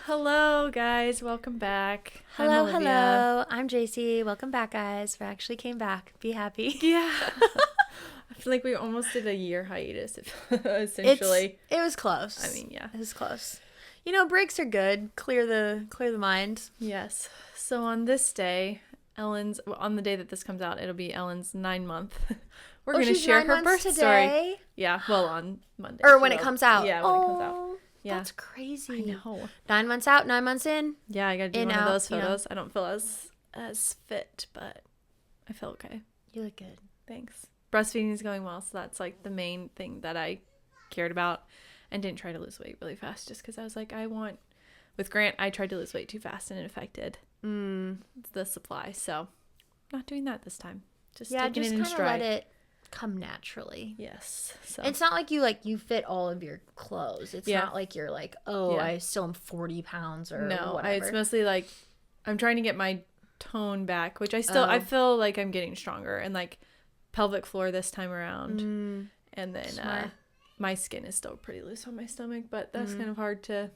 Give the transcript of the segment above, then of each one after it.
Hello, guys. Welcome back. Hello, I'm Olivia. hello. I'm JC. Welcome back, guys. We actually came back. Be happy. Yeah. I feel like we almost did a year hiatus, essentially. It was close. I mean, yeah. It was close. You know, breaks are good. Clear the mind. Yes. So on this day, on the day that this comes out, it'll be Ellen's 9-month. We're going to share her birth story. Yeah. Well, on Monday. Or when it comes out. Yeah, when it comes out. Yeah. That's crazy. I know. 9 months out, 9 months in. Yeah, I got to do In, one of out, those you know. photos. I don't feel as fit, but I feel okay. You look good. Thanks. Breastfeeding is going well, so that's like the main thing that I cared about, and didn't try to lose weight really fast just because I was like, with Grant, I tried to lose weight too fast and it affected the supply. So not doing that this time. Just taking it in stride. Let it come naturally. Yes. So It's not like you fit all of your clothes. It's not like you're like, I still am 40 pounds or whatever. It's mostly like I'm trying to get my tone back, which I feel like I'm getting stronger, and like pelvic floor this time around. And then my skin is still pretty loose on my stomach, but that's kind of hard to,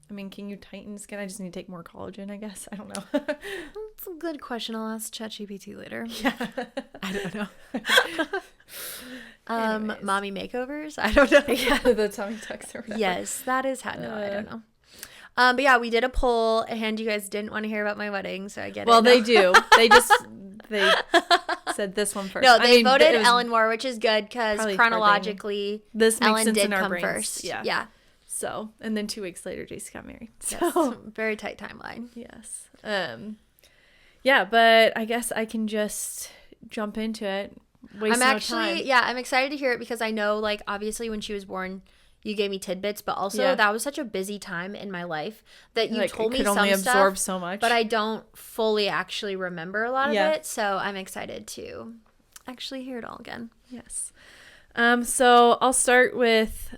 I mean, can you tighten skin? I just need to take more collagen, I guess. I don't know. That's a good question. I'll ask ChatGPT later. Yeah. I don't know. Mommy makeovers? I don't know. Yeah, the tummy tucks or whatever. Yes, that is how. No, I don't know. But yeah, we did a poll, and you guys didn't want to hear about my wedding, so I get it. Well, they do. They said this one first. No, they voted Ellen more, which is good because chronologically, this makes Ellen sense did in our come brains. first. Yeah. So, and then 2 weeks later, Jace got married. So Yes, very tight timeline. Yes. Yeah, but I guess I can just jump into it. I'm excited to hear it because I know, like, obviously when she was born, you gave me tidbits, but also that was such a busy time in my life that you told me some only stuff, absorb so much, but I don't fully actually remember a lot of it. So I'm excited to actually hear it all again. Yes. So I'll start with,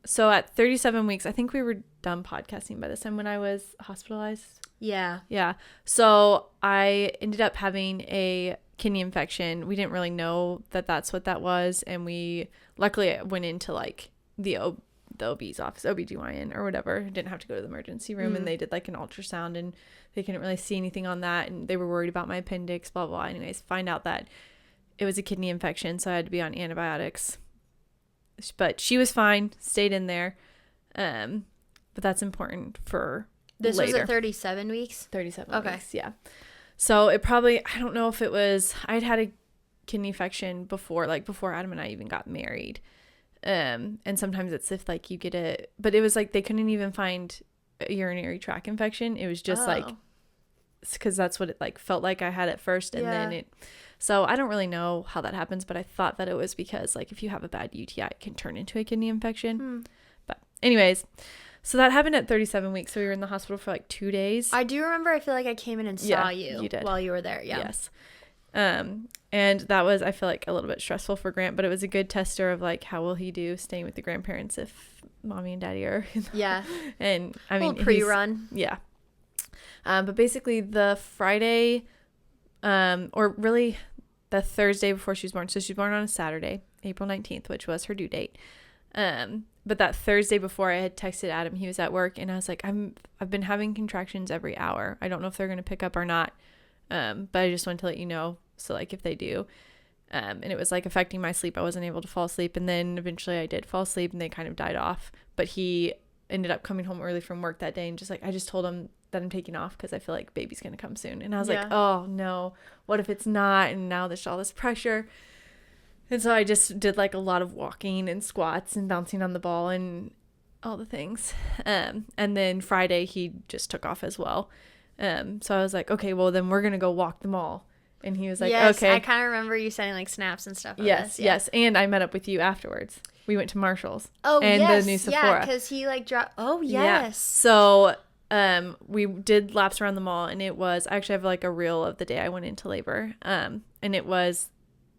so at 37 weeks, I think we were done podcasting by this time when I was hospitalized. Yeah. Yeah. So I ended up having a kidney infection. We didn't really know that that's what that was. And we luckily went into like the OB's office, OBGYN or whatever. Didn't have to go to the emergency room, and they did like an ultrasound, and they couldn't really see anything on that. And they were worried about my appendix, blah, blah, blah. Anyways, find out that it was a kidney infection. So I had to be on antibiotics, but she was fine, stayed in there. But that's important for This later. was at 37 weeks? 37 weeks, yeah. So it probably, I don't know if it was, I'd had a kidney infection before Adam and I even got married. And sometimes it's if like you get but it was like they couldn't even find a urinary tract infection. It was just like, because that's what it like felt like I had at first. And then so I don't really know how that happens, but I thought that it was because like if you have a bad UTI, it can turn into a kidney infection. But anyways, so that happened at 37 weeks. So we were in the hospital for like 2 days. I do remember. I feel like I came in and saw you did. while you were there. Yeah. Yes. And that was, I feel like, a little bit stressful for Grant, but it was a good tester of like, how will he do staying with the grandparents if mommy and daddy are. Yeah. And I mean, pre-run. Yeah. But basically the Friday, or really the Thursday before she was born. So she was born on a Saturday, April 19th, which was her due date. But that Thursday before, I had texted Adam. He was at work, and I was like, I've been having contractions every hour. I don't know if they're going to pick up or not. But I just wanted to let you know. So like if they do, and it was like affecting my sleep. I wasn't able to fall asleep. And then eventually I did fall asleep, and they kind of died off. But he ended up coming home early from work that day, and just like, I just told him that I'm taking off because I feel like baby's going to come soon. And I was like, oh no, what if it's not? And now there's all this pressure. And so I just did like a lot of walking and squats and bouncing on the ball and all the things. And then Friday he just took off as well. So I was like, okay, well then we're going to go walk the mall. And he was like, okay. I kind of remember you sending like snaps and stuff. Yes. And I met up with you afterwards. We went to Marshall's. Oh, and the new Sephora. Yeah, because he like dropped. Oh, yes. Yeah. So we did laps around the mall, and it was, I actually have like a reel of the day I went into labor. And it was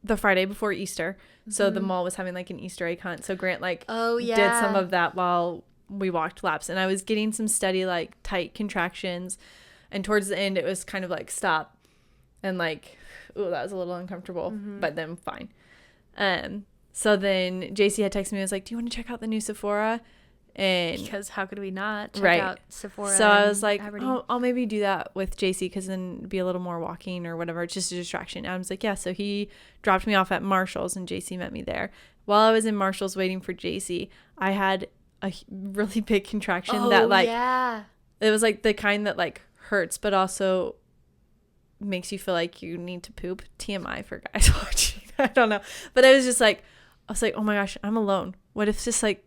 the Friday before Easter. So the mall was having like an Easter egg hunt. So Grant like did some of that while we walked laps, and I was getting some steady like tight contractions, and towards the end it was kind of like stop, and like, oh, that was a little uncomfortable, but then fine. So then JC had texted me, I was like, do you want to check out the new Sephora? And because how could we not check out Sephora? So I was like, oh, I'll maybe do that with JC because then it'd be a little more walking or whatever. It's just a distraction. Adam's like, yeah. So he dropped me off at Marshall's and JC met me there. While I was in Marshall's waiting for JC, I had a really big contraction that like, it was like the kind that like hurts, but also makes you feel like you need to poop. TMI for guys watching. I don't know. But I was just like, I was like, oh my gosh, I'm alone. What if just like,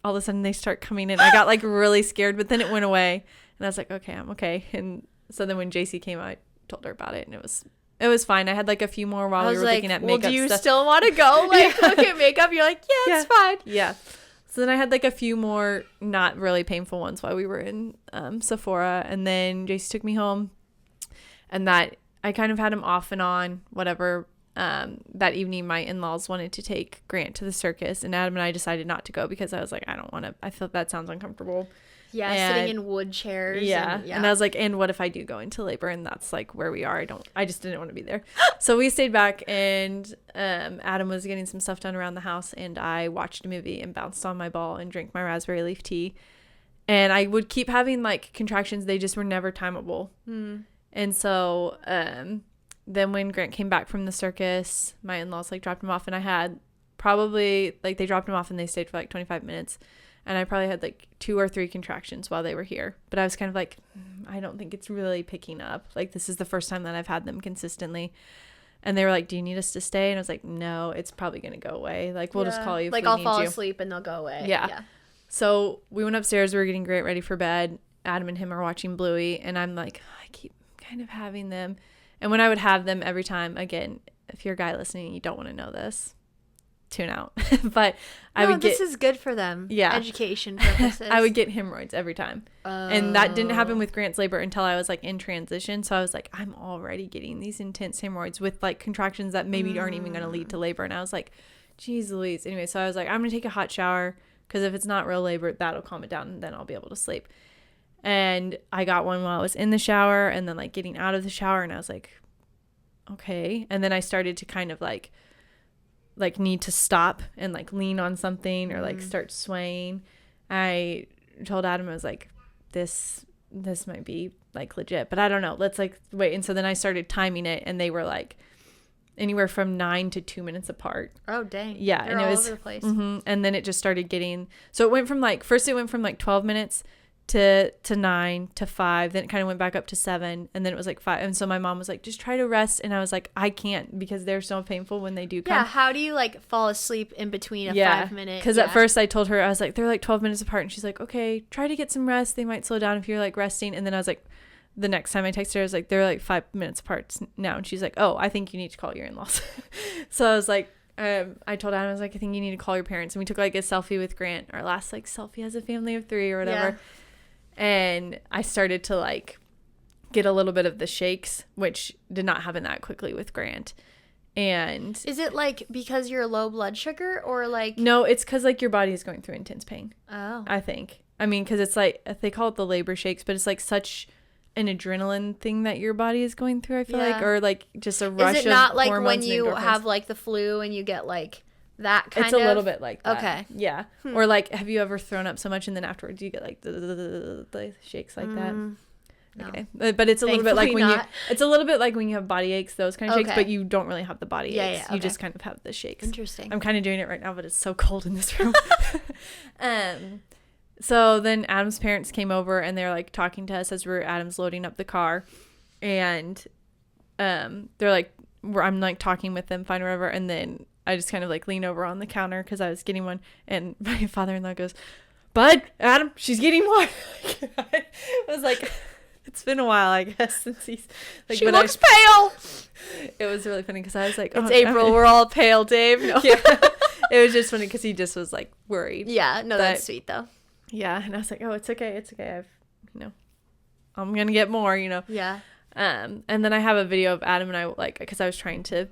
all of a sudden they start coming in. I got like really scared, but then it went away and I was like, okay, I'm okay. And so then when JC came, I told her about it and it was fine. I had like a few more while we were looking at makeup. Do you still want to go look at makeup? You're like, yeah, it's fine. Yeah. So then I had like a few more not really painful ones while we were in Sephora, and then JC took me home, and that I kind of had him off and on, whatever. That evening my in-laws wanted to take Grant to the circus, and Adam and I decided not to go because I was like, I don't want to, I feel that sounds uncomfortable. Sitting in wood chairs. And I was like, and what if I do go into labor and that's like where we are? I just didn't want to be there. So we stayed back, and Adam was getting some stuff done around the house, and I watched a movie and bounced on my ball and drank my raspberry leaf tea, and I would keep having like contractions. They just were never timeable. And so then when Grant came back from the circus, my in-laws like dropped him off, and I had probably like, they dropped him off and they stayed for like 25 minutes, and I probably had like 2 or 3 contractions while they were here. But I was kind of like, I don't think it's really picking up. Like, this is the first time that I've had them consistently. And they were like, do you need us to stay? And I was like, no, it's probably going to go away. Like, we'll just call you if like, we I'll need fall you. asleep and they'll go away. Yeah. So we went upstairs. We were getting Grant ready for bed. Adam and him are watching Bluey. And I'm like, I keep kind of having them. And when I would have them every time, again, if you're a guy listening and you don't want to know this, tune out. But I would get, this is good for them. Yeah. Education purposes. I would get hemorrhoids every time. And that didn't happen with Grant's labor until I was like in transition. So I was like, I'm already getting these intense hemorrhoids with like contractions that maybe aren't even going to lead to labor. And I was like, geez Louise. Anyway, so I was like, I'm going to take a hot shower, because if it's not real labor, that'll calm it down, and then I'll be able to sleep. And I got one while I was in the shower, and then like getting out of the shower, and I was like, okay. And then I started to kind of like need to stop and like lean on something or like start swaying. I told Adam, I was like, this might be like legit, but I don't know. Let's like wait. And so then I started timing it, and they were like anywhere from 9 to 2 minutes apart. Oh, dang. Yeah. They're and it all was over the place. And then it just started getting, so it went from like, first it went from like 12 minutes to 9 to 5, then it kind of went back up to 7, and then it was like 5. And so my mom was like, just try to rest, and I was like, I can't, because they're so painful when they do come. Yeah, how do you like fall asleep in between a 5-minute? Because at first I told her, I was like, they're like 12 minutes apart, and she's like, okay, try to get some rest, they might slow down if you're like resting. And then I was like, the next time I texted her, I was like, they're like 5 minutes apart now, and she's like, oh, I think you need to call your in-laws. So I was like, I told Adam, I was like, I think you need to call your parents. And we took like a selfie with Grant, our last like selfie as a family of 3 or whatever. Yeah. And I started to like get a little bit of the shakes, which did not happen that quickly with Grant. And is it like because you're low blood sugar, or like? No, it's because like your body is going through intense pain. Oh. I think. I mean, because it's like, they call it the labor shakes, but it's like such an adrenaline thing that your body is going through, I feel like, or like just a rush of hormones. Is it not like when you have like the flu and you get like that kind of? It's a little bit like that. Okay. Yeah. Or like, have you ever thrown up so much and then afterwards you get like the shakes like that? No. Okay. But it's a little bit like when it's a little bit like when you have body aches, those kind of shakes, but you don't really have the body aches. You just kind of have the shakes. Interesting. I'm kind of doing it right now, but it's so cold in this room. So then Adam's parents came over, and they're like talking to us as Adam's loading up the car, and they're like, I'm like talking with them, fine, whatever, and then I just kind of like lean over on the counter because I was getting one, and my father-in-law goes, Bud, Adam, she's getting one. I was like, it's been a while, I guess, since he's like, she looks pale. It was really funny because I was like, it's April, we're all pale, Dave. No. Yeah. It was just funny because he just was like worried. Yeah, no, that's sweet though. Yeah, and I was like, oh, it's okay. I'm gonna get more, Yeah. And then I have a video of Adam and I, like, because I was trying to,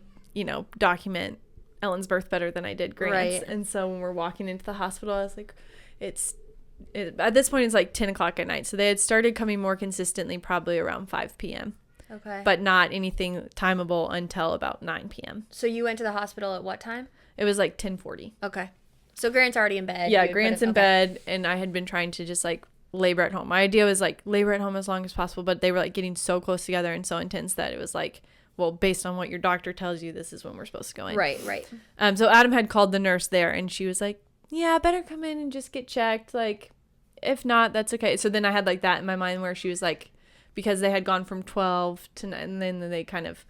document Ellen's birth better than I did Grant's. Right. And so when we're walking into the hospital, I was like, at this point it's like 10 o'clock at night. So they had started coming more consistently probably around 5 p.m. Okay. But not anything timeable until about 9 p.m. So you went to the hospital at what time? It was like 10:40. Okay. So Grant's already in bed. Yeah, Grant's in bed, and I had been trying to just like labor at home. My idea was like labor at home as long as possible, but they were like getting so close together and so intense that it was like, well, based on what your doctor tells you, this is when we're supposed to go in. Right. So Adam had called the nurse there, and she was like, yeah, better come in and just get checked. Like, if not, that's okay. So then I had like that in my mind where she was like, because they had gone from 12 to 9, and then they kind of,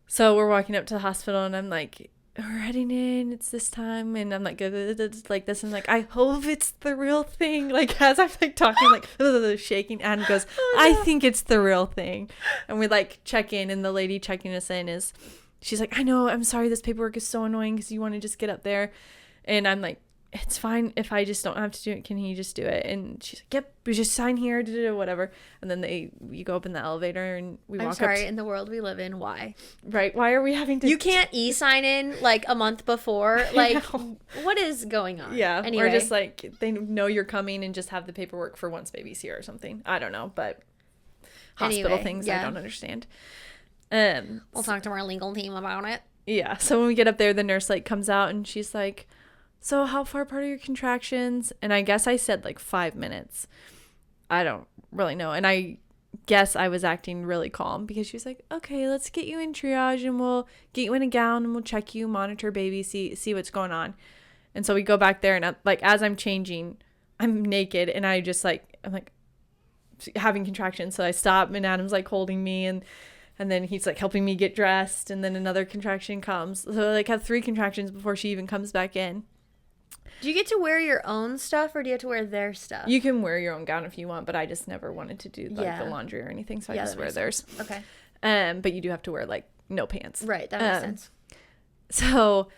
so we're walking up to the hospital, and I'm like, we're heading in, it's this time, and I'm like this, and like, I hope it's the real thing, like as I'm like talking, like shaking, and goes, I think it's the real thing. And we like check in, and the lady checking us in she's like, I know, I'm sorry, this paperwork is so annoying because you want to just get up there. And I'm like, it's fine if I just don't have to do it. Can he just do it? And she's like, yep, we just sign here, whatever. And then you go up in the elevator, and we walk up. I'm sorry, in the world we live in, why? Right, why are we having to... You can't e-sign in, like, a month before. Like, what is going on? Yeah, anyway. Or just, like, they know you're coming and just have the paperwork for once baby's here or something. I don't know, but hospital things I don't understand. We'll talk to our legal team about it. Yeah, so when we get up there, the nurse, like, comes out, and she's like... So how far apart are your contractions? And I guess I said like 5 minutes. I don't really know. And I guess I was acting really calm because she was like, okay, let's get you in triage, and we'll get you in a gown, and we'll check you, monitor baby, see what's going on. And so we go back there, and like as I'm changing, I'm naked, and I'm like having contractions. So I stop, and Adam's like holding me, and then he's like helping me get dressed, and then another contraction comes. So I like have 3 contractions before she even comes back in. Do you get to wear your own stuff, or do you have to wear their stuff? You can wear your own gown if you want, but I just never wanted to do like the laundry or anything, so I just wear theirs. Okay. But you do have to wear like no pants. Right, that makes sense. So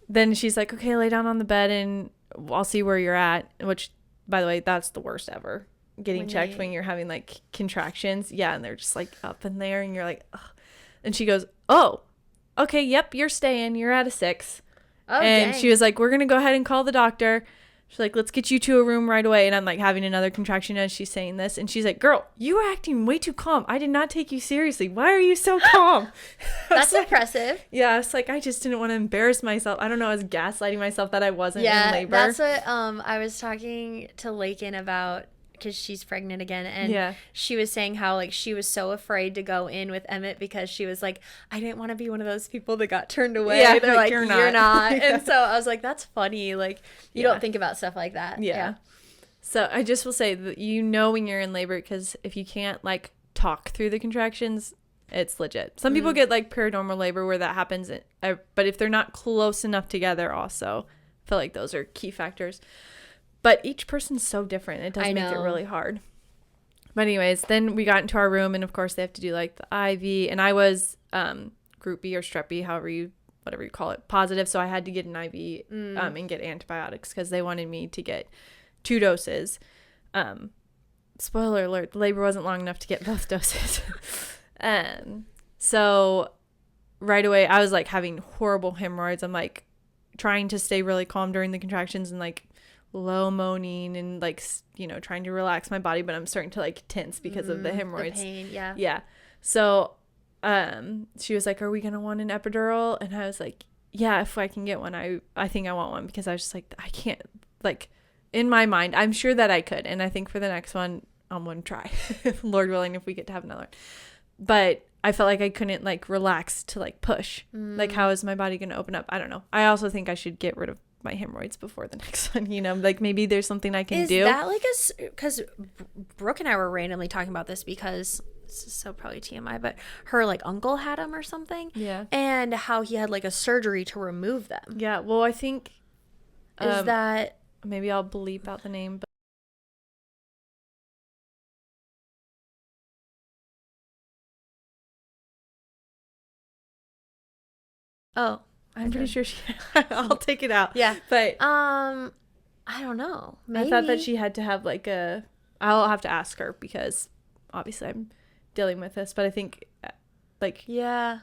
then she's like, okay, lay down on the bed, and I'll see where you're at. Which, by the way, that's the worst ever. Getting checked when you're having like contractions. Yeah, and they're just like up in there, and you're like, ugh. And she goes, oh, okay, yep, you're staying. You're at a 6. Oh, and dang. She was like, we're going to go ahead and call the doctor. She's like, let's get you to a room right away. And I'm like having another contraction as she's saying this. And she's like, girl, you are acting way too calm. I did not take you seriously. Why are you so calm? That's impressive. Yeah. It's like, I just didn't want to embarrass myself. I don't know. I was gaslighting myself that I wasn't in labor. That's what I was talking to Lakin about, because she's pregnant again, and she was saying how like she was so afraid to go in with Emmett because she was like, I didn't want to be one of those people that got turned away. Yeah, they're like, you're not. Yeah. And so I was like, that's funny. Like, you don't think about stuff like that. Yeah. So I just will say that when you're in labor, because if you can't like talk through the contractions, it's legit. Some people get like paranormal labor where that happens, but if they're not close enough together, also I feel like those are key factors. But each person's so different. It does make it really hard. But anyways, then we got into our room, and of course they have to do like the IV. And I was Group B or Strep B, whatever you call it, positive. So I had to get an IV and get antibiotics because they wanted me to get 2 doses. Spoiler alert, the labor wasn't long enough to get both doses. So right away I was like having horrible hemorrhoids. I'm like trying to stay really calm during the contractions and like low moaning and like, you know, trying to relax my body, but I'm starting to like tense because of the hemorrhoids. The pain, yeah. Yeah. So she was like, are we gonna want an epidural? And I was like, yeah, if I can get one, I think I want one, because I was just like, I can't, like, in my mind I'm sure that I could, and I think for the next one I'm gonna try Lord willing, if we get to have another one. But I felt like I couldn't like relax to like push. Like, how is my body gonna open up? I don't know. I also think I should get rid of my hemorrhoids before the next one, you know, like maybe there's something I can do. Is that like because Brooke and I were randomly talking about this, because this is so probably TMI, but her like uncle had them or something. Yeah. And how he had like a surgery to remove them. Yeah. Well, I think is that, maybe I'll bleep out the name, but oh, I'm pretty sure I'll take it out. Yeah. But I don't know. Maybe. I thought that she had to have like I'll have to ask her, because obviously I'm dealing with this, but I think like, yeah.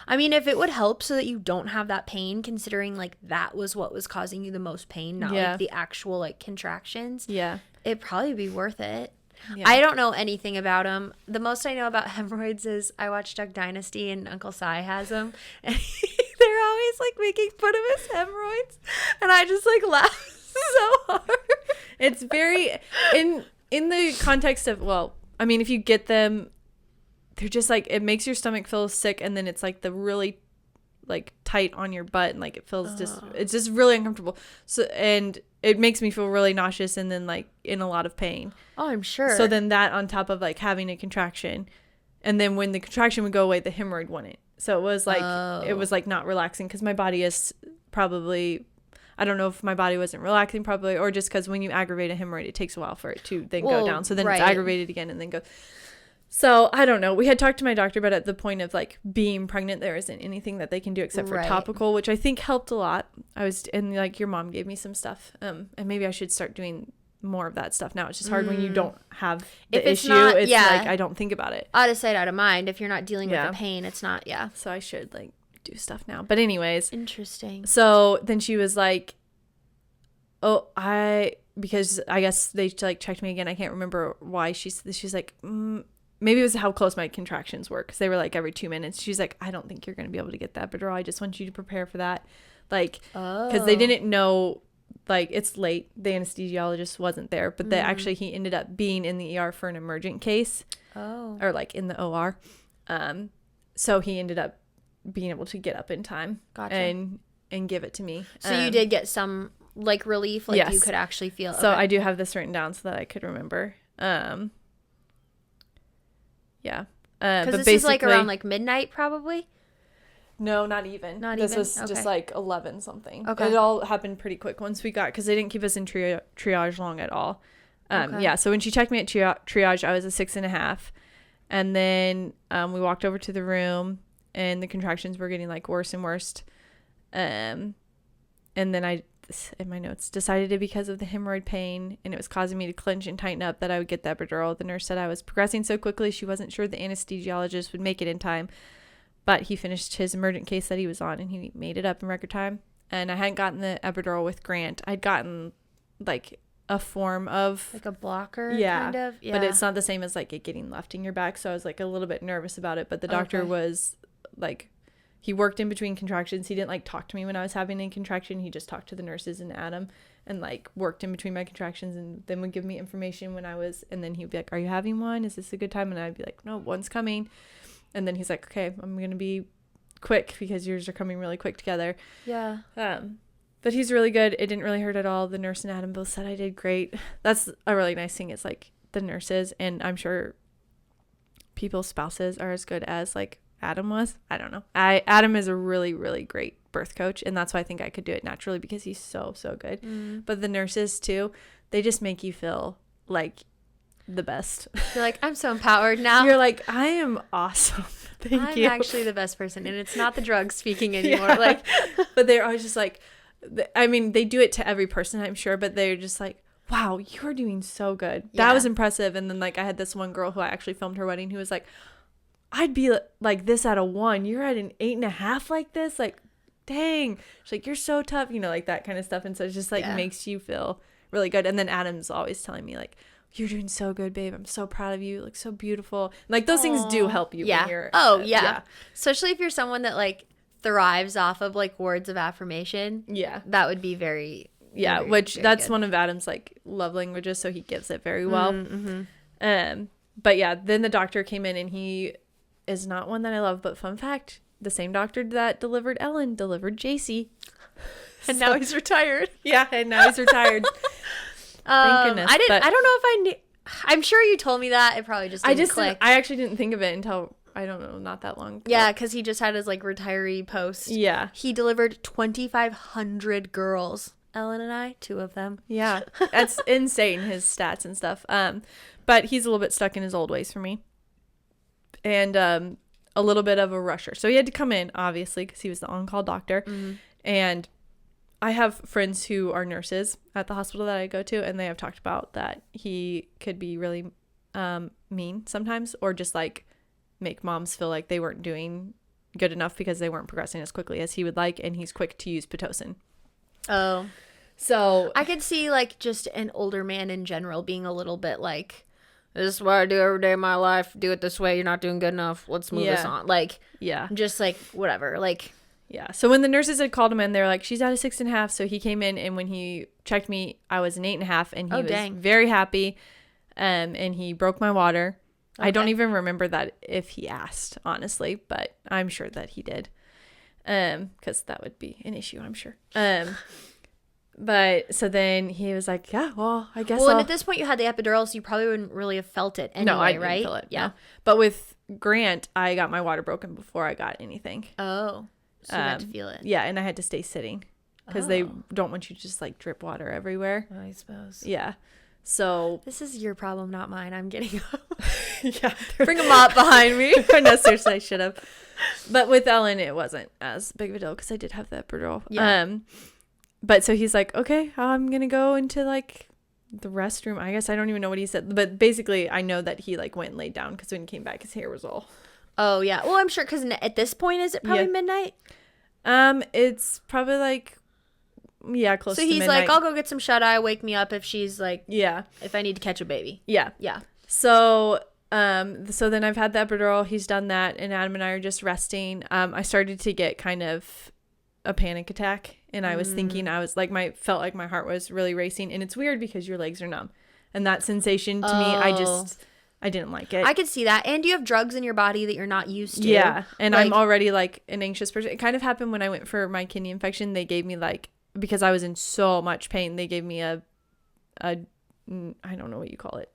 I mean, if it would help so that you don't have that pain, considering like that was what was causing you the most pain, not like the actual like contractions. Yeah. It'd probably be worth it. Yeah. I don't know anything about them. The most I know about hemorrhoids is I watch Duck Dynasty and Uncle Si has them. And they're guy's like making fun of his hemorrhoids, and I just like laughed so hard. It's very in the context of, well, I mean, if you get them, they're just like, it makes your stomach feel sick, and then it's like the really like tight on your butt, and like it feels it's just really uncomfortable. So, and it makes me feel really nauseous, and then like in a lot of pain. Oh, I'm sure. So then that on top of like having a contraction, and then when the contraction would go away, the hemorrhoid wouldn't. So it was like not relaxing, because my body is probably, I don't know if my body wasn't relaxing probably, or just because when you aggravate a hemorrhoid, it takes a while for it to then go down. So then it's aggravated again and then go. So I don't know. We had talked to my doctor, but at the point of like being pregnant, there isn't anything that they can do except for topical, which I think helped a lot. And like your mom gave me some stuff. And maybe I should start doing more of that stuff now. It's just hard when you don't have the issue. It's like I don't think about it. Out of sight, out of mind. If you're not dealing with the pain, it's not. Yeah. So I should like do stuff now. But anyways. Interesting. So then she was like, oh, because I guess they like checked me again. I can't remember why. She's like, maybe it was how close my contractions were, because they were like every 2 minutes. She's like, I don't think you're going to be able to get that epidural. I just want you to prepare for that. Like, because they didn't know, like, it's late. The anesthesiologist wasn't there, but he ended up being in the ER for an emergent case. Or like in the OR. So he ended up being able to get up in time. Gotcha. And give it to me. So you did get some like relief, like you could actually feel. So I do have this written down so that I could remember. Yeah. Because this is like around like midnight probably? No, not even. This was just like 11 something. Okay. It all happened pretty quick once we got, because they didn't keep us in triage long at all. Yeah, so when she checked me at triage, I was a 6.5. And then we walked over to the room, and the contractions were getting like worse and worse. And then I, in my notes, decided it because of the hemorrhoid pain, and it was causing me to clench and tighten up, that I would get the epidural. The nurse said I was progressing so quickly she wasn't sure the anesthesiologist would make it in time, but he finished his emergent case that he was on, and he made it up in record time. And I hadn't gotten the epidural with Grant. I'd gotten like a form of like a blocker, kind of, but it's not the same as like it getting left in your back. So I was like a little bit nervous about it, but the doctor was like, he worked in between contractions. He didn't like talk to me when I was having a contraction. He just talked to the nurses and Adam, and like worked in between my contractions, and then would give me information when I was, and then he'd be like, are you having one? Is this a good time? And I'd be like, no, one's coming. And then he's like, okay, I'm going to be quick because yours are coming really quick together. Yeah. But he's really good. It didn't really hurt at all. The nurse and Adam both said I did great. That's a really nice thing. It's like the nurses, and I'm sure people's spouses are as good as like Adam was. I don't know. Adam is a really, really great birth coach, and that's why I think I could do it naturally, because he's so good. But the nurses too, they just make you feel like the best. You're like, I'm so empowered now. You're like, I am awesome. Thank you. I'm actually the best person, and it's not the drugs speaking anymore. Like, but they're always just like, I mean, they do it to every person, I'm sure, but they're just like, wow, you're doing so good. That was impressive. And then like I had this one girl who I actually filmed her wedding, who was like, I'd be like this at a 1. You're at an 8.5 like this. Like, dang. She's like, you're so tough, you know, like that kind of stuff. And so it just like makes you feel really good. And then Adam's always telling me like, you're doing so good, babe. I'm so proud of you. You look so beautiful. Like those things do help you. Yeah. When you're, yeah. Especially if you're someone that like thrives off of like words of affirmation. Yeah. That would be very, very, which very that's good. one of Adam's like love languages. So he gives it very well. But yeah, then the doctor came in, and he is not one that I love, but fun fact, the same doctor that delivered Ellen delivered JC. And now he's retired. Yeah. And now he's retired. Thank goodness. I don't know if I knew. I'm sure you told me that. It probably just didn't click. I actually didn't think of it until, I don't know, not that long ago. Yeah, because he just had his like retiree post. Yeah. He delivered 2,500 girls. Ellen and I, 2 of them. Yeah. That's insane, his stats and stuff. But he's a little bit stuck in his old ways for me. And a little bit of a rusher. So he had to come in, obviously, because he was the on-call doctor. And I have friends who are nurses at the hospital that I go to, and they have talked about that he could be really mean sometimes, or just like make moms feel like they weren't doing good enough because they weren't progressing as quickly as he would like, and he's quick to use Pitocin. Oh. So I could see like just an older man in general being a little bit like, this is what I do every day of my life. Do it this way. You're not doing good enough. Let's move this on. Like, just like whatever. Like, Yeah. So when the nurses had called him in, they were like, she's at a 6.5. So he came in, and when he checked me, I was an 8.5, and he was very happy. And he broke my water. Okay. I don't even remember that if he asked, honestly, but I'm sure that he did. Because that would be an issue, I'm sure. But so then he was like, yeah, well, I guess. Well, and at this point you had the epidural, so you probably wouldn't really have felt it anyway, no, I didn't right? feel it. Yeah. No. But with Grant, I got my water broken before I got anything. Oh, so you had to feel it. Yeah, and I had to stay sitting because they don't want you to just like drip water everywhere. I suppose. Yeah. So this is your problem, not mine. I'm getting up. Yeah. Bring a mop behind me. No, seriously, I should have. But with Ellen, it wasn't as big of a deal because I did have the epidural. Yeah. But so he's like, okay, I'm going to go into like the restroom. I guess I don't even know what he said. But basically, I know that he like went and laid down because when he came back, his hair was all. Oh, yeah. Well, I'm sure because at this point, is it probably midnight? It's probably like, yeah, close to midnight. So he's like, I'll go get some shut-eye. Wake me up if she's like, yeah, if I need to catch a baby. Yeah. Yeah. So, so then I've had the epidural. He's done that. And Adam and I are just resting. I started to get kind of a panic attack. And I was thinking, I was like, felt like my heart was really racing. And it's weird because your legs are numb. And that sensation to me, I didn't like it. I could see that. And you have drugs in your body that you're not used to. Yeah. And like, I'm already like an anxious person. It kind of happened when I went for my kidney infection. They gave me like, because I was in so much pain, they gave me a I don't know what you call it.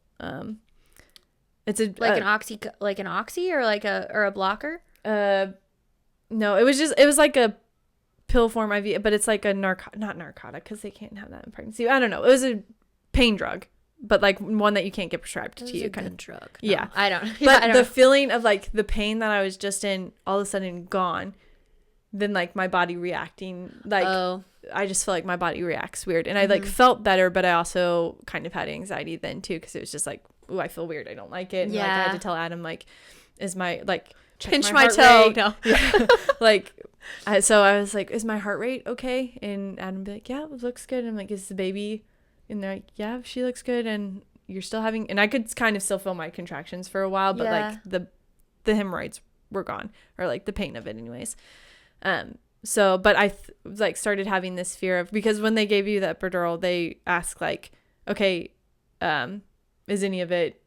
It's a like an oxy or like a blocker? No, it was like a pill form IV, but it's like a not narcotic because they can't have that in pregnancy. I don't know. It was a pain drug, but like one that you can't get prescribed to you. Kind of drug. No, yeah, I don't. But I don't the know. feeling of like the pain that I was just in, all of a sudden gone. Then like my body reacting like I just feel like my body reacts weird, and I like felt better, but I also kind of had anxiety then too because it was just like, ooh, I feel weird. I don't like it. And like I had to tell Adam like, is my like pinch my toe? Rate. No, yeah. Like. So I was like, is my heart rate okay? And Adam would be like, yeah, it looks good. And I'm like, is the baby? And they're like, yeah, she looks good. And you're still having, and I could kind of still feel my contractions for a while, but like the hemorrhoids were gone, or like the pain of it anyways. So, but I like started having this fear of, because when they gave you the epidural, they ask like, okay, is any of it,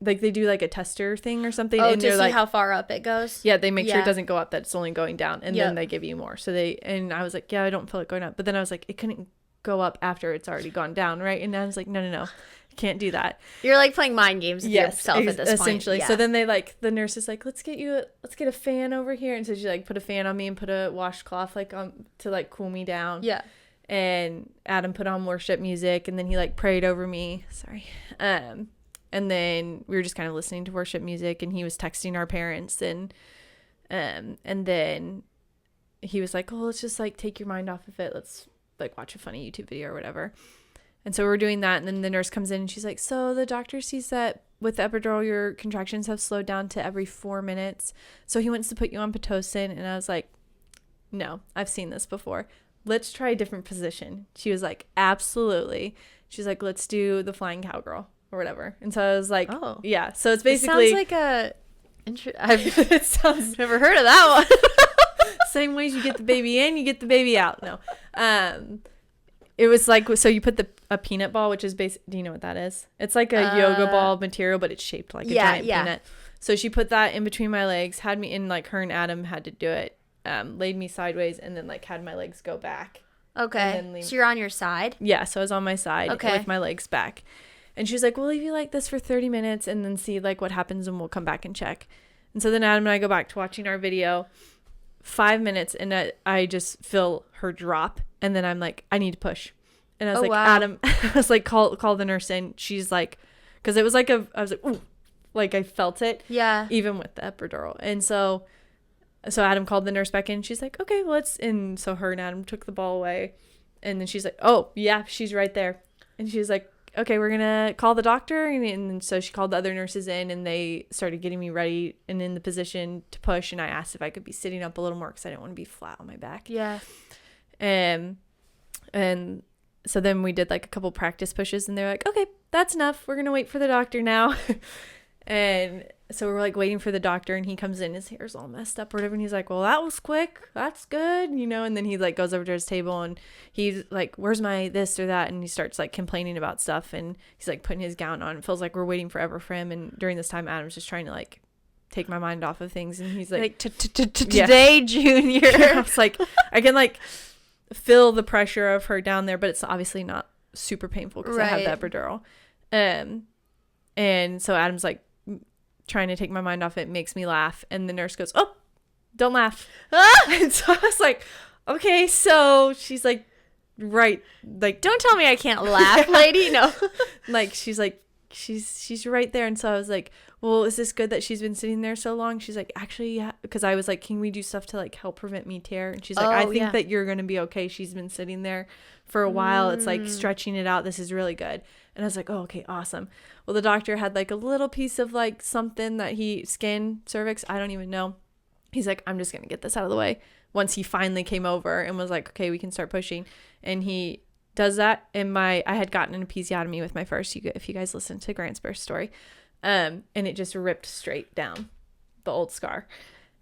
like they do like a tester thing or something. Oh, and to see like, how far up it goes? Yeah, they make sure it doesn't go up, that it's only going down. And then they give you more. So and I was like, yeah, I don't feel it going up. But then I was like, it couldn't go up after it's already gone down, right? And I was like, no. Can't do that. You're like playing mind games with yourself at this point. Essentially. Yeah. So then they like, the nurse is like, let's get a fan over here. And so she like put a fan on me and put a washcloth like on to like cool me down. Yeah. And Adam put on worship music, and then he like prayed over me. Sorry. And then we were just kind of listening to worship music, and he was texting our parents, and then he was like, oh, let's just like take your mind off of it. Let's like watch a funny YouTube video or whatever. And so we're doing that. And then the nurse comes in and she's like, so the doctor sees that with the epidural, your contractions have slowed down to every 4 minutes. So he wants to put you on Pitocin. And I was like, no, I've seen this before. Let's try a different position. She was like, absolutely. She's like, let's do the flying cowgirl or whatever. And so I was like, oh, yeah. So it's basically. It sounds like it sounds. Never heard of that one. Same ways you get the baby in, you get the baby out. No. It was like, so you put a peanut ball, which is do you know what that is? It's like a yoga ball material, but it's shaped like a giant peanut. So she put that in between my legs, had me in, like her and Adam had to do it, laid me sideways, and then like had my legs go back. Okay. So you're on your side? Yeah. So I was on my side with my legs back. And she was like, we'll leave you like this for 30 minutes and then see like what happens, and we'll come back and check. And so then Adam and I go back to watching our video. 5 minutes, and I just feel her drop, and then I'm like, I need to push. And I was Adam, I was like, call the nurse in. She's like, because it was like I was like, ooh, like I felt it. Yeah. Even with the epidural. And so Adam called the nurse back in. She's like, okay, well, and so her and Adam took the ball away, and then she's like, oh yeah, she's right there. And she's like, okay, we're gonna call the doctor. And so she called the other nurses in, and they started getting me ready and in the position to push. And I asked if I could be sitting up a little more because I didn't want to be flat on my back. Yeah. And so then we did like a couple practice pushes, and they're like, okay, that's enough. We're gonna wait for the doctor now. And so we're like waiting for the doctor, and he comes in, his hair's all messed up or whatever, and he's like, well, that was quick, that's good, you know. And then he like goes over to his table, and he's like, where's my this or that, and he starts like complaining about stuff, and he's like putting his gown on. It feels like we're waiting forever for him, and during this time Adam's just trying to like take my mind off of things, and he's like today, Junior. I was like, I can like feel the pressure of her down there, but it's obviously not super painful because I have the epidural. And so Adam's like trying to take my mind off it, makes me laugh, and the nurse goes, oh, don't laugh. And so I was like, okay. So she's like, right, like, don't tell me I can't laugh, lady. No. Like, she's like, she's right there. And so I was like, well, is this good that she's been sitting there so long? She's like, actually, yeah. Because I was like, can we do stuff to like help prevent me tear? And she's like, I think that you're gonna be okay. She's been sitting there for a while. It's like stretching it out. This is really good. And I was like, oh, okay, awesome. Well, the doctor had like a little piece of like something that skin, cervix, I don't even know. He's like, I'm just gonna get this out of the way. Once he finally came over and was like, okay, we can start pushing. And he does that. And I had gotten an episiotomy with my first, if you guys listen to Grant's birth story. And it just ripped straight down the old scar.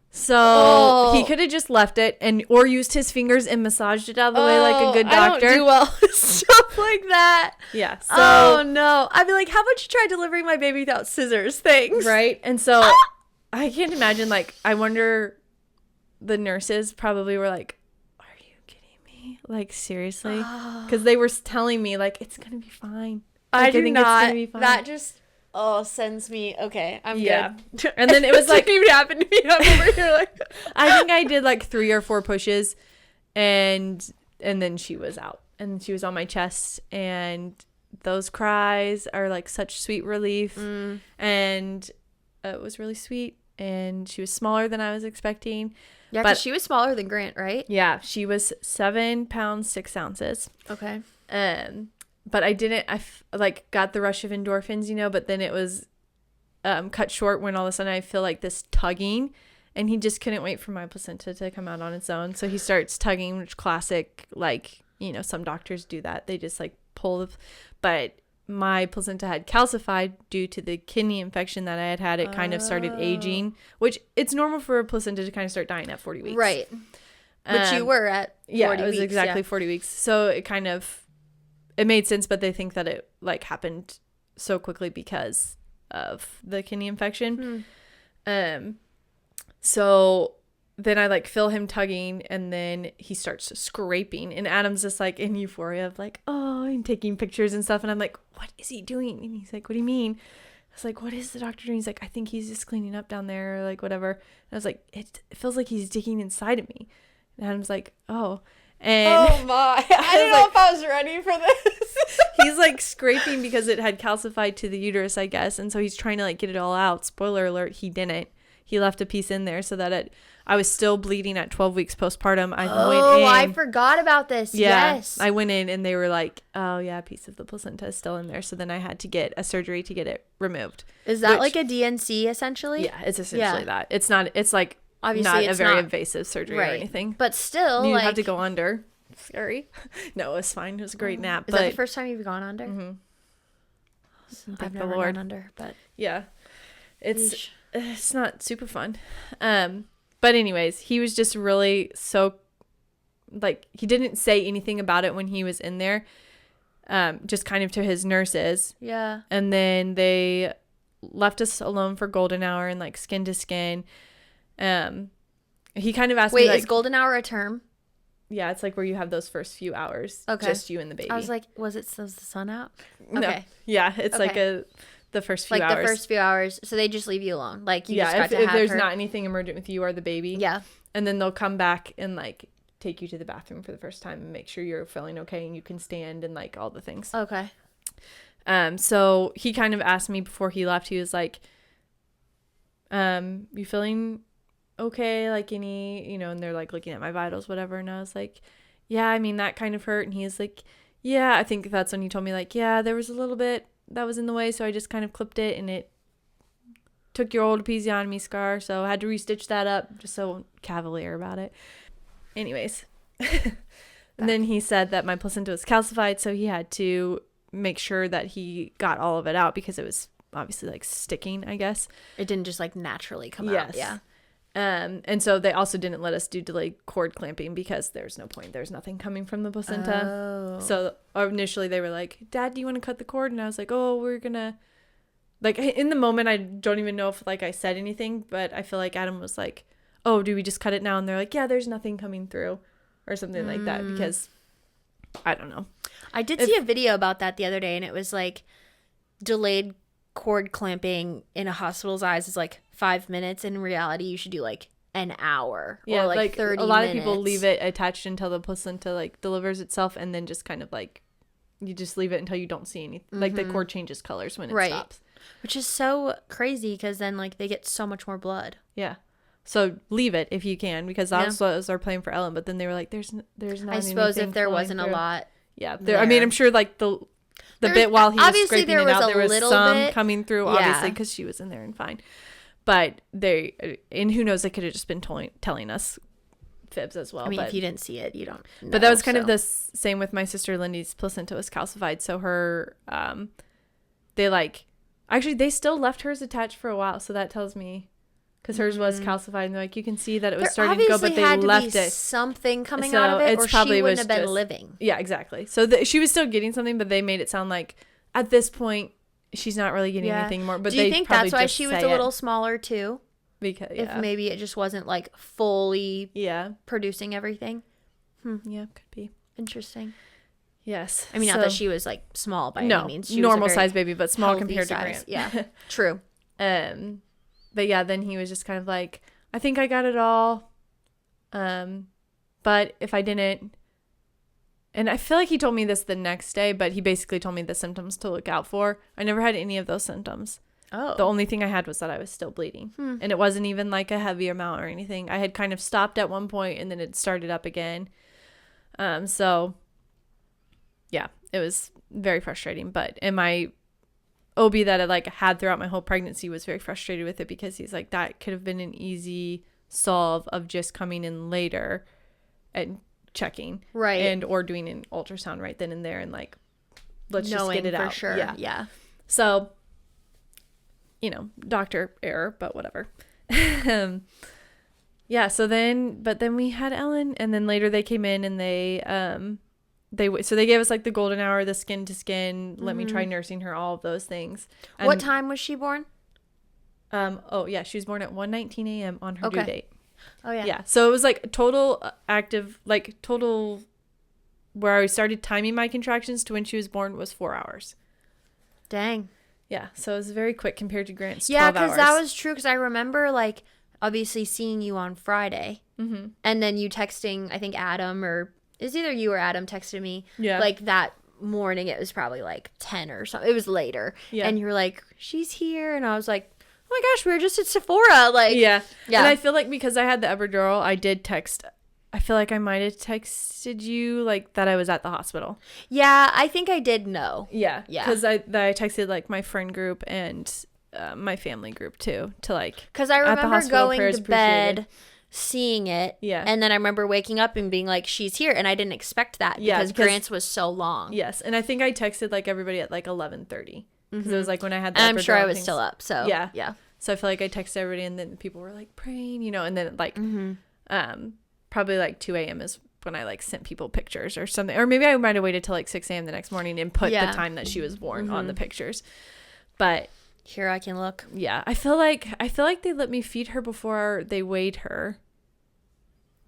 So he could have just left it or used his fingers and massaged it out of the way like a good doctor. I don't do well with stuff like that. Yeah. So, oh no. I'd be like, how about you try delivering my baby without scissors? Thanks. Right. And so I can't imagine, like, I wonder, the nurses probably were like, are you kidding me? Like, seriously? Because they were telling me like, it's going to be fine. Like, I think it's going to be fine. That just sends me, okay, I'm good. And then it was like, it didn't even happen to me. I'm over here like, I think I did like 3 or 4 pushes, and then she was out, and she was on my chest, and those cries are like such sweet relief. And it was really sweet, and she was smaller than I was expecting. Yeah, because she was smaller than Grant, right? Yeah, she was 7 pounds 6 ounces. Okay. But I like got the rush of endorphins, you know, but then it was cut short when all of a sudden I feel like this tugging, and he just couldn't wait for my placenta to come out on its own. So he starts tugging, which classic, like, you know, some doctors do that. They just like pull but my placenta had calcified due to the kidney infection that I had. It kind of started aging, which it's normal for a placenta to kind of start dying at 40 weeks. Right. Which you were at 40 weeks. Yeah, it was exactly 40 weeks. So it made sense, but they think that it like happened so quickly because of the kidney infection. So then I like feel him tugging, and then he starts scraping, and Adam's just like in euphoria of like, oh, I'm taking pictures and stuff. And I'm like, what is he doing? And he's like, what do you mean? I was like, what is the doctor doing? He's like, I think he's just cleaning up down there, or like whatever. And I was like, it feels like he's digging inside of me. And Adam's like, oh. And oh my, I don't know if I was ready for this. He's like scraping because it had calcified to the uterus, I guess. And so he's trying to like get it all out. Spoiler alert, he didn't. He left a piece in there so that I was still bleeding at 12 weeks postpartum. I forgot about this. Yeah, yes. I went in and they were like, oh yeah, a piece of the placenta is still in there. So then I had to get a surgery to get it removed. Is that like a DNC essentially? Yeah, it's essentially that. It's like obviously not a very invasive surgery or anything. But still, you have to go under. Scary. No, it was fine. It was a great nap. Is that the first time you've gone under? Mm-hmm. I've never gone under, but yeah, it's not super fun. But anyways, he was just really so like, he didn't say anything about it when he was in there. Just kind of to his nurses. Yeah. And then they left us alone for golden hour and like skin to skin. He kind of asked me, like, is golden hour a term? Yeah, it's like where you have those first few hours, just you and the baby. I was like, was the sun out? Okay. No. Yeah, it's like the first few hours. Like the first few hours, so they just leave you alone. Like, you just got to have if there's not anything emergent with you or the baby. Yeah. And then they'll come back and like take you to the bathroom for the first time and make sure you're feeling okay and you can stand and like all the things. Okay. So he kind of asked me before he left, he was like, you feeling okay, like any, you know, and they're like looking at my vitals, whatever, and I was like, yeah, I mean, that kind of hurt. And he's like, yeah, I think that's when he told me, like, yeah, there was a little bit that was in the way, so I just kind of clipped it, and it took your old episiotomy scar, so I had to restitch that up, just so cavalier about it. Anyways. And then he said that my placenta was calcified, so he had to make sure that he got all of it out because it was obviously like sticking, I guess. It didn't just like naturally come out. Yeah. And so they also didn't let us do delayed cord clamping because there's no point. There's nothing coming from the placenta. Oh. So initially they were like, Dad, do you want to cut the cord? And I was like, oh, we're going to, like, in the moment, I don't even know if like I said anything, but I feel like Adam was like, oh, do we just cut it now? And they're like, yeah, there's nothing coming through or something like that, because I don't know. I did see a video about that the other day, and it was like delayed cord clamping in a hospital's eyes is like 5 minutes. In reality, you should do like an hour or like 30 minutes. A lot of people leave it attached until the placenta like delivers itself, and then just kind of like you just leave it until you don't see anything. Like the cord changes colors when it stops. Which is so crazy because then like they get so much more blood. Yeah. So leave it if you can, because that's what was our plan for Ellen. But then they were like, there's not I suppose if there wasn't a lot. Yeah. I mean, I'm sure like the bit while he was scraping it out, there was some coming through, obviously, because she was in there and fine. But and who knows, they could have just been telling us fibs as well. I mean, if you didn't see it, you don't know. But that was kind of the same with my sister Lindy's placenta was calcified. So her, they still left hers attached for a while. So that tells me, because hers was calcified, and they're like, you can see that it was starting to go, but they left it. Something coming out of it, or she wouldn't have been living. Yeah, exactly. So she was still getting something, but they made it sound like at this point she's not really getting anything more. But do you think that's why she was a little smaller too? Because if maybe it just wasn't like fully producing everything. Yeah, could be. Interesting. Yes. I mean, not that she was like small by any means. She normal size baby, but small compared to Grant. Yeah, true. But yeah, then he was just kind of like, I think I got it all. But if I didn't, and I feel like he told me this the next day, but he basically told me the symptoms to look out for. I never had any of those symptoms. Oh. The only thing I had was that I was still bleeding. And it wasn't even like a heavy amount or anything. I had kind of stopped at one point and then it started up again. So yeah, it was very frustrating. And my OB that I like had throughout my whole pregnancy was very frustrated with it, because he's like, that could have been an easy solve of just coming in later and checking, right, and or doing an ultrasound right then and there, and like, let's just get it out. Sure. Yeah. So, doctor error, but whatever. Yeah. So then we had Ellen, and then later they came in and they gave us like the golden hour, the skin to skin, let me try nursing her, all of those things. And, what time was she born? She was born at 1:19 a.m. on her due date. Oh yeah. Yeah. So it was like total where I started timing my contractions to when she was born was 4 hours. Dang. Yeah. So it was very quick compared to Grant's 12 hours. Yeah, because that was true, because I remember like obviously seeing you on Friday, and then you texting, I think Adam, or it's either you or Adam texted me. Yeah. Like that morning, it was probably like 10 or something. It was later. Yeah. And you were like, she's here. And I was like, oh my gosh, we were just at Sephora. Like, yeah. And I feel like because I had the epidural, I did text. I feel like I might have texted you like that I was at the hospital. Yeah, I think I did know. Yeah. Yeah. Because I texted like my friend group and my family group too, to like. Because I remember going to bed, seeing it, and then I remember waking up and being like, she's here, and I didn't expect that because Grant's was so long. Yes, and I think I texted like everybody at like 11:30, because it was like when I had the and I'm sure I was still up, so yeah so I feel like I texted everybody, and then people were like praying, and then like probably like 2 a.m. is when I like sent people pictures or something, or maybe I might have waited till like 6 a.m. the next morning and put the time that she was born on the pictures. But here I can look. Yeah, I feel like they let me feed her before they weighed her.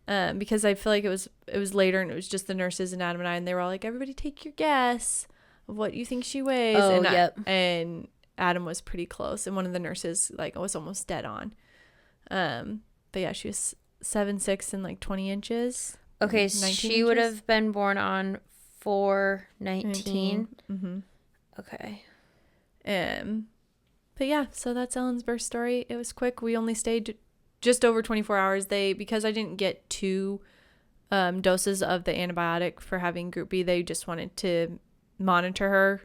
Because I feel like it was later, and it was just the nurses and Adam and I, and they were all like, everybody take your guess of what you think she weighs. Oh, and Adam was pretty close, and one of the nurses like was almost dead on. But yeah, she was 7'6" and like 20 inches. Okay, so she would have been born on 4/19. Okay. But yeah, so that's Ellen's birth story. It was quick. We only stayed just over 24 hours. Because I didn't get 2 doses of the antibiotic for having Group B, they just wanted to monitor her.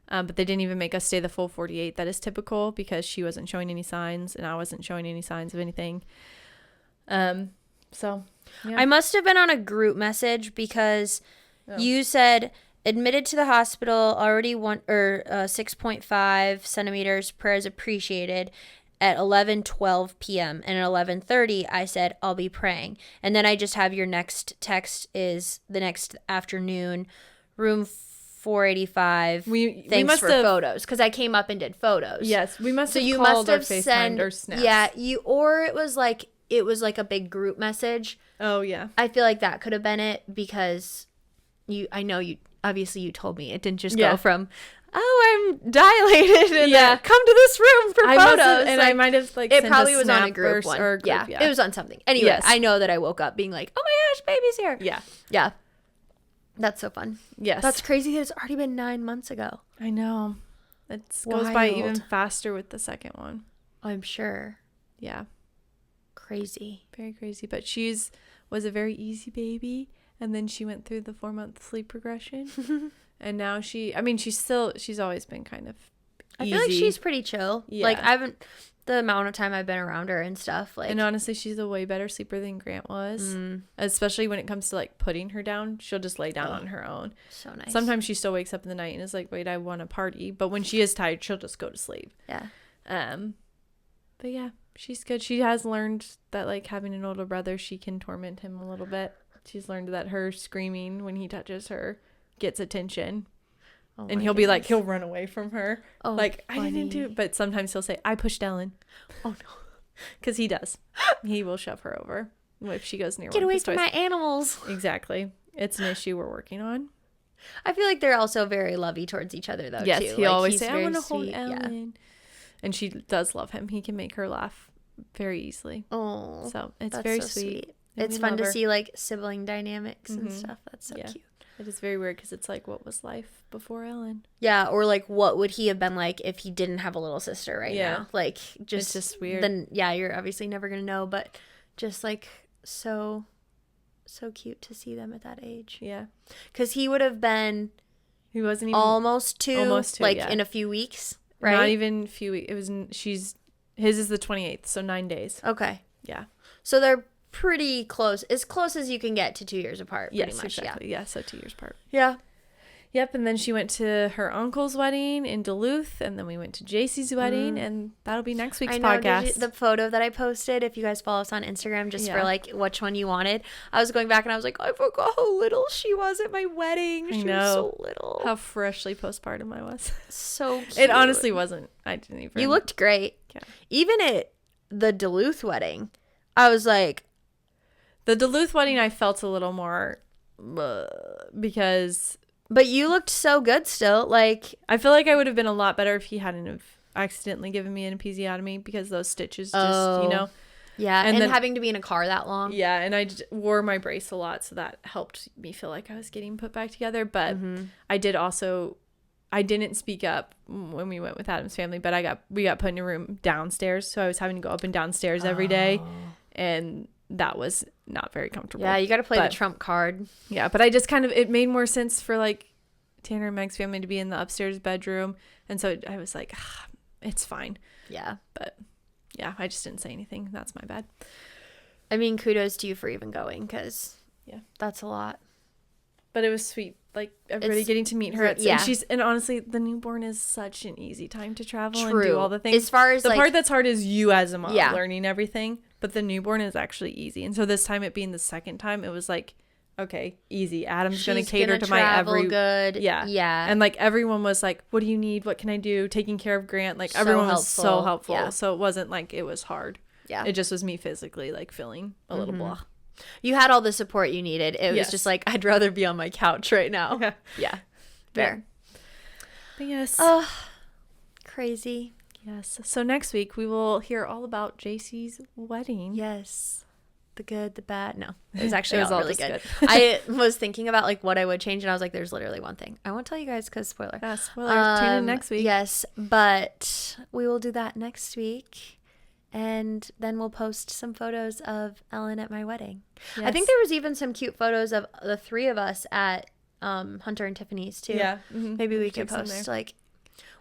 But they didn't even make us stay the full 48. That is typical, because she wasn't showing any signs and I wasn't showing any signs of anything. So yeah. I must have been on a group message, because you said admitted to the hospital, already 6.5 centimeters, prayers appreciated, at 11:12 p.m. And at 11:30, I said, I'll be praying. And then I just have your next text is the next afternoon, room 485. Thanks for photos, because I came up and did photos. Yes, we must have called or FaceTimed or snapped. Yeah, or it was like a big group message. Oh yeah, I feel like that could have been it, because I know you obviously you told me it didn't just go from, oh, I'm dilated and come to this room for photos. And I might have like it probably was on a group one. Or a group, it was on something. Anyway, I know that I woke up being like, oh my gosh, baby's here. Yeah. That's so fun. Yes. That's crazy that it's already been 9 months ago. I know. It goes by even faster with the second one. I'm sure. Yeah. Crazy. Very crazy. But was a very easy baby. And then she went through the 4-month sleep progression. And now she's always been kind of easy. I feel like she's pretty chill. Yeah. Like, the amount of time I've been around her and stuff. Like, and honestly, she's a way better sleeper than Grant was. Especially when it comes to like putting her down. She'll just lay down on her own. So nice. Sometimes she still wakes up in the night and is like, wait, I want to party. But when she is tired, she'll just go to sleep. Yeah. But yeah, she's good. She has learned that like having an older brother, she can torment him a little bit. She's learned that her screaming when he touches her gets attention. And he'll be like, he'll run away from her. Oh, like, funny. I didn't do it. But sometimes he'll say, I pushed Ellen. Oh, no. Because he does. He will shove her over if she goes near Get away from my animals. Exactly. It's an issue we're working on. I feel like they're also very lovey towards each other, though, yes, too. He always say, I want to hold Ellen. Yeah. And she does love him. He can make her laugh very easily. Oh, so it's very so sweet. It's fun to see, like, sibling dynamics and stuff. That's so cute. It is very weird because it's like, what was life before Ellen? Yeah, or like, what would he have been like if he didn't have a little sister now? Like, it's just weird. Then, you're obviously never going to know, but just like so cute to see them at that age. Yeah. Because he would have been... He wasn't even... Almost two, like in a few weeks, right? Not even a few weeks. It was... His is the 28th, so 9 days. Okay. Yeah. So they're pretty close as you can get to 2 years apart. Yes, pretty much. Exactly. Yeah, so 2 years apart. Yeah. Yep, and then she went to her uncle's wedding in Duluth, and then we went to JC's wedding, and that'll be next week's podcast. The photo that I posted, if you guys follow us on Instagram, just for like which one you wanted, I was going back and I was like, I forgot how little she was at my wedding. She was so little. How freshly postpartum I was. So cute. It honestly wasn't. I didn't even. You looked great. Yeah. Even at the Duluth wedding, I was like. The Duluth wedding, I felt a little more because... But you looked so good still. Like, I feel like I would have been a lot better if he hadn't have accidentally given me an episiotomy because those stitches just, Yeah, and then, having to be in a car that long. Yeah, and I wore my brace a lot, so that helped me feel like I was getting put back together. But I didn't speak up when we went with Adam's family, but we got put in a room downstairs, so I was having to go up and downstairs every day, and that was not very comfortable. Yeah, you got to play the trump card. Yeah, but I just it made more sense for like Tanner and Meg's family to be in the upstairs bedroom, and so I was like, it's fine. Yeah, but yeah, I just didn't say anything. That's my bad. I mean, kudos to you for even going, because that's a lot. But it was sweet, like everybody getting to meet her. And honestly, the newborn is such an easy time to travel and do all the things. As far as the part that's hard is you as a mom learning everything, but the newborn is actually easy. And so this time, it being the second time, it was like, okay, easy. Adam's going to cater to my every good. Yeah. And like everyone was like, what do you need? What can I do? Taking care of Grant. Like everyone was so helpful. Yeah. So it wasn't like it was hard. Yeah. It just was me physically like feeling a little blah. You had all the support you needed. It was just like, I'd rather be on my couch right now. Yeah. Fair. But yes. Oh, crazy. Yes. So next week we will hear all about JC's wedding. Yes. The good, the bad. No, it was actually all really good. I was thinking about like what I would change, and I was like, there's literally one thing. I won't tell you guys because spoiler. Yeah, spoiler. Tune in next week. Yes, but we will do that next week. And then we'll post some photos of Ellen at my wedding. Yes. I think there was even some cute photos of the three of us at Hunter and Tiffany's too. Yeah. Maybe we could post like,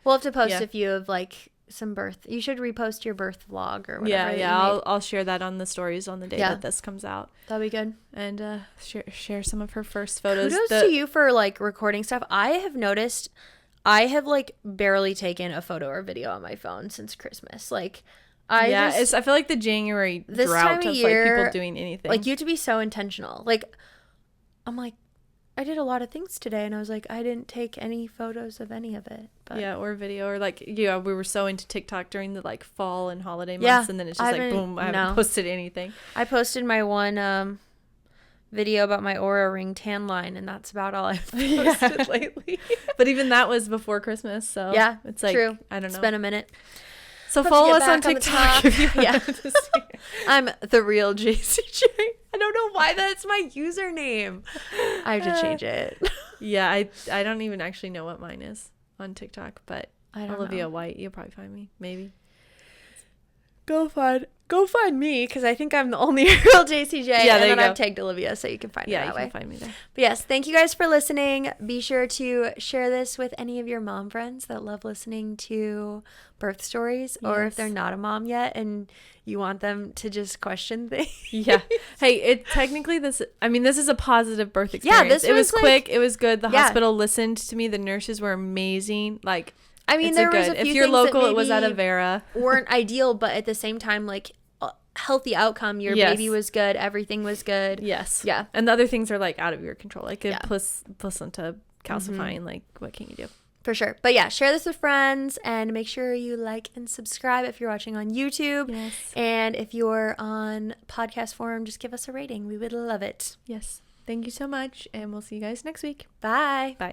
we'll have to post a few of like some birth. You should repost your birth vlog or whatever. Yeah. I'll share that on the stories on the day that this comes out. That'll be good. And share some of her first photos. Kudos to you for like recording stuff. I have noticed I have like barely taken a photo or video on my phone since Christmas. Like I feel like the January drought of year, like people doing anything. Like you have to be so intentional. Like I'm like, I did a lot of things today, and I was like, I didn't take any photos of any of it. But. Yeah, or video, or like, we were so into TikTok during the like fall and holiday months, and then it's just like, boom, I haven't posted anything. I posted my one video about my Aura Ring tan line, and that's about all I've posted lately. But even that was before Christmas, so yeah, it's like, true. I don't know. It's been a minute. So follow us on TikTok. Yeah, I'm the real JCJ. I don't know why that's my username. I have to change it. Yeah, I don't even actually know what mine is on TikTok, but Olivia White, you'll probably find me, maybe. Go find me, because I think I'm the only real JCJ. Yeah, and then I've tagged Olivia, so you can find me that way. Yeah, you can find me there. But yes, thank you guys for listening. Be sure to share this with any of your mom friends that love listening to birth stories, or if they're not a mom yet and you want them to just question things. Yeah. Hey, this is a positive birth experience. Yeah, it was quick. It was good. The hospital listened to me. The nurses were amazing. Like, I mean, there was a few if you're local, it was at a Vera. Weren't ideal, but at the same time, like, healthy outcome. Your baby was good. Everything was good. Yes. Yeah. And the other things are like out of your control. Like placenta calcifying. Like, what can you do? For sure. But yeah, share this with friends and make sure you like and subscribe if you're watching on YouTube. Yes. And if you're on podcast form, just give us a rating. We would love it. Yes. Thank you so much. And we'll see you guys next week. Bye. Bye.